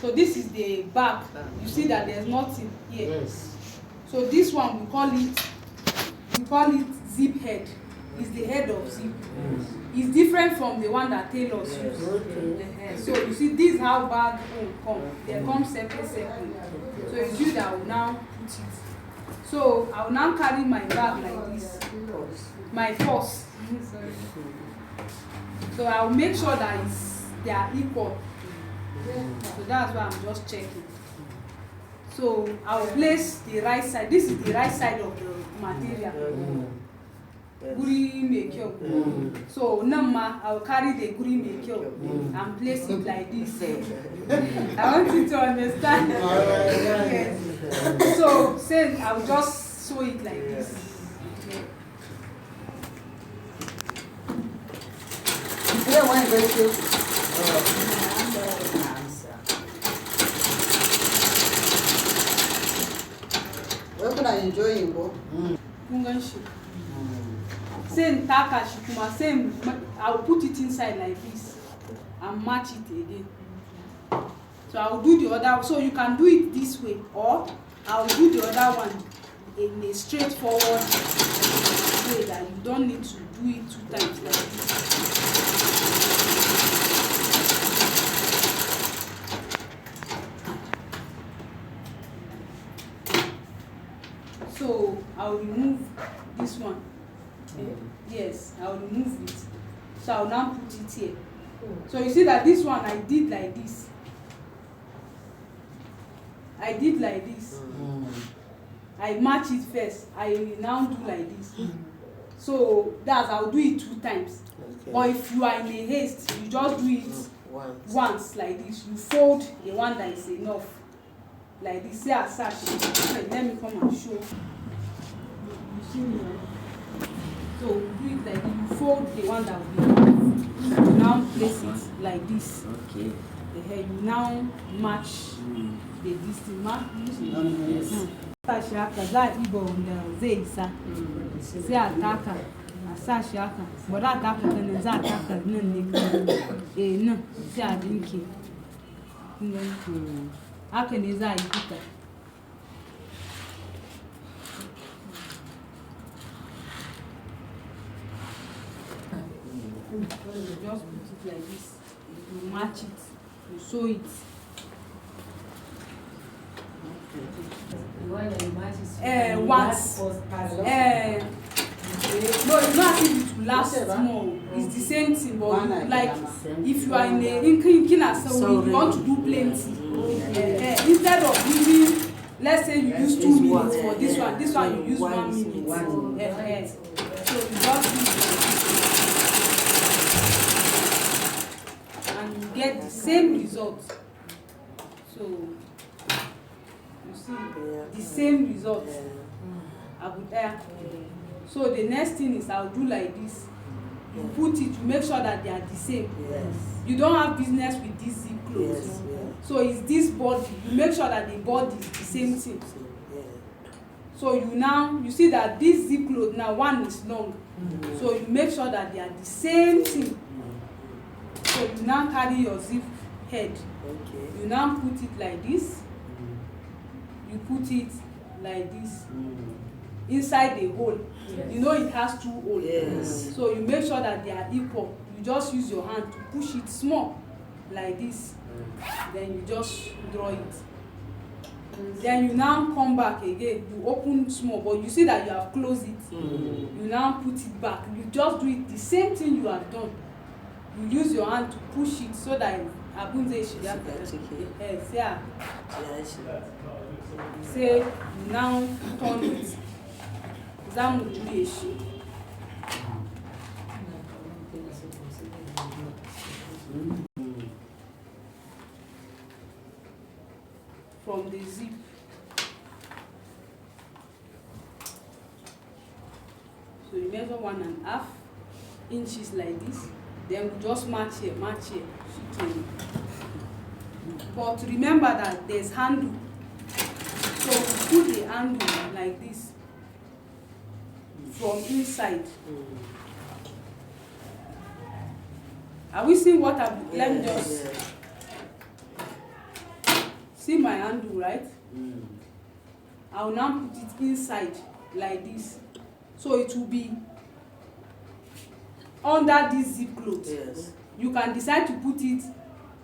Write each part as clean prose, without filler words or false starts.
So this is the back. You see that there's nothing here. Yes. So this one we call it zip head. It's the head of zip. It's different from the one that tailors use. Okay. So you see, this is how bag come. They come separate. So it's you that will now put it. So I will now carry my bag like this. My purse. So I will make sure that they are equal. So that's why I'm just checking. So I will place the right side. This is the right side of the material. Guri make-up. So Nama, I will carry the guri make-up and place it like this. I want you to understand. Yes. So say I will just sew it like this. Yeah, one break you. Where can I enjoy you, boy? Same takashikuma, same. I will put it inside like this and match it again. So I will do the other. So you can do it this way, or I will do the other one in a straightforward way that you don't need to do it 2 times like this. So I will remove this one. Yes, I will remove it. So I will now put it here. So you see that this one I did like this. I did like this. I match it first. I will now do like this. So that's I will do it 2 times. Okay. Or if you are in a haste, you just do it once like this. You fold the one that is enough. Like this. Say as such. Let me come and show. You see me? So do it like this. You fold the one that will be enough. You now place it like this. Okay. The hair. You now match the distance. Match. Sashi haka za a ɗiba wanda zai isa sai a taka a sashi haka ba za a taka ta nan za a taka nan ne nan sai a dinke haka ne za a yi duka. You just put it like this, you match it, you sew it. Once. No, it's not as if it will last small. It's the same thing, but like if you are in a so you want to do plenty. Instead of using, let's say you use 2 minutes for this one you use 1 minute. So you just use and you get the same result. So you see the same result. So the next thing is I'll do like this. You put it, you make sure that they are the same. Yes. You don't have business with this zip clothes. Yes, yeah. So it's this body. You make sure that the body is the same thing. Yeah. So you see that this zip cloth now one is long. So you make sure that they are the same thing. So you now carry your zip head. Okay. You now put it like this. You put it like this inside the hole. Yes. You know it has 2 holes. Yes. So you make sure that they are equal. You just use your hand to push it small like this. Then you just draw it. Then you now come back again. You open small, but you see that you have closed it. You now put it back. You just do it the same thing you have done. You use your hand to push it so that say you now turn it. From the zip. So you measure 1.5 inches like this. Then we just match here. But remember that there's handle. So we put the handle like this from inside. Are we seeing what I've let me just See my handle, right? I will now put it inside like this. So it will be under this zip cloth. Yes. You can decide to put it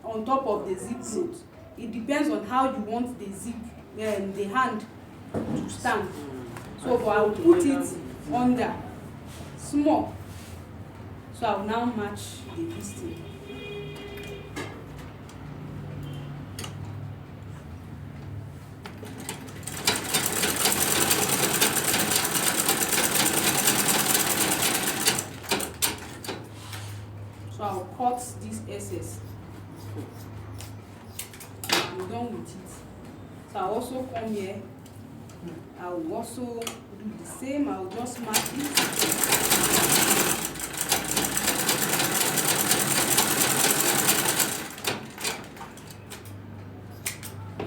on top of the zip cloth. It depends on how you want the zip, the hand to stand. So but I will put it under small. So I will now match the distance. So I will cut this excess. I'm done with it. So I also come here. I will also do the same. I will just mark it.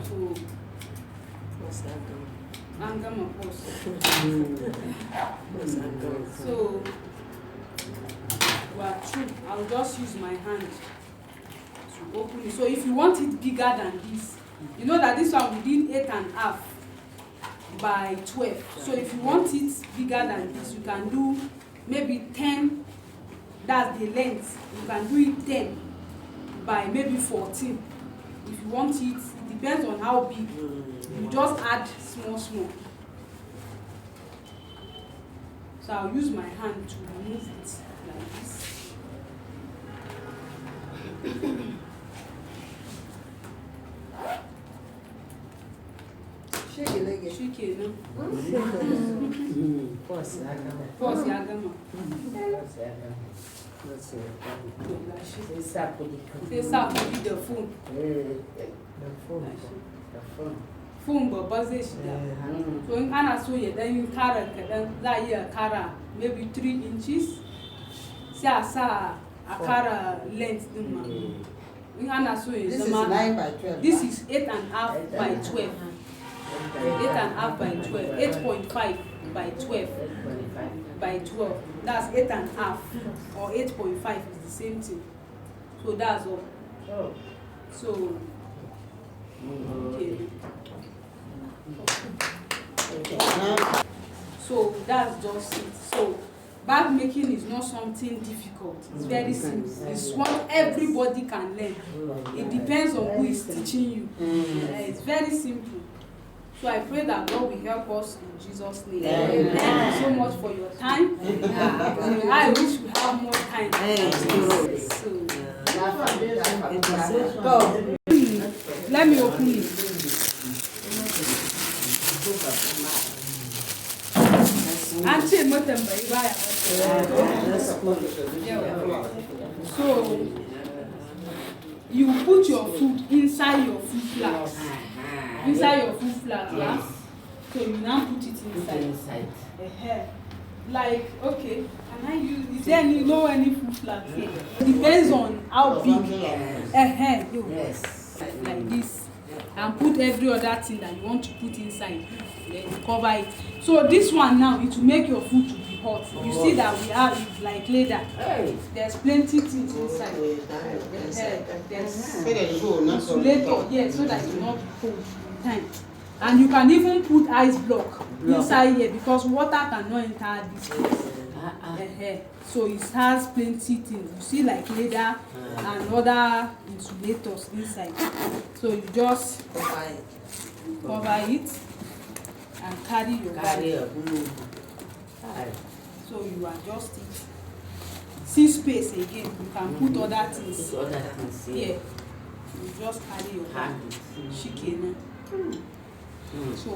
So anger my boss. So well, true. I'll just use my hand to open it. So if you want it bigger than this, you know that this one we did 8.5 by 12. So if you want it bigger than this, you can do maybe 10. That's the length. You can do it 10 by maybe 14. If you want it, it depends on how big. You just add small. So I'll use my hand to remove it like this. Shake it like it. Shake it, no? Force Force ya gama. C'est ça pour les C'est ça pour lui de fond. Fon babba zai shiga. So in ana so ya dan kara kadan za a iya kara maybe 3 inches. Sai a sa a kara length din ma. In ana so ya This is zama 9 by 12. this is 8.5 by 12. 8.5 by 12. 8.5 by 12 by 12. That's 8.5 or 8.5 is the same thing. So that's all. So okay. So that's just it. So bag making is not something difficult. It's very simple. It's one everybody can learn. It depends on who is teaching you. It's very simple. So I pray that God will help us in Jesus' name. Thank you so much for your time. I wish we have more time. So, let me open it. So you put your food inside your food flask. Inside your food flask, yeah? So you now put it inside. Like, okay, can I use, is there any, any food flask here? Depends on how big. Yes. Like this. And put every other thing that you want to put inside. Then you cover it. So this one now, it will make your food to be hot. You see that we have it like leather. There's plenty things inside. There's insulator, yes, so that it will not be cold time. And you can even put ice block inside here because water cannot enter this place. So it has plenty things. You see like leather and other insulators inside. So you just cover it and carry your bag. So you adjust it. See space again. You can put other things. Here. You just carry your bag. Chicken. So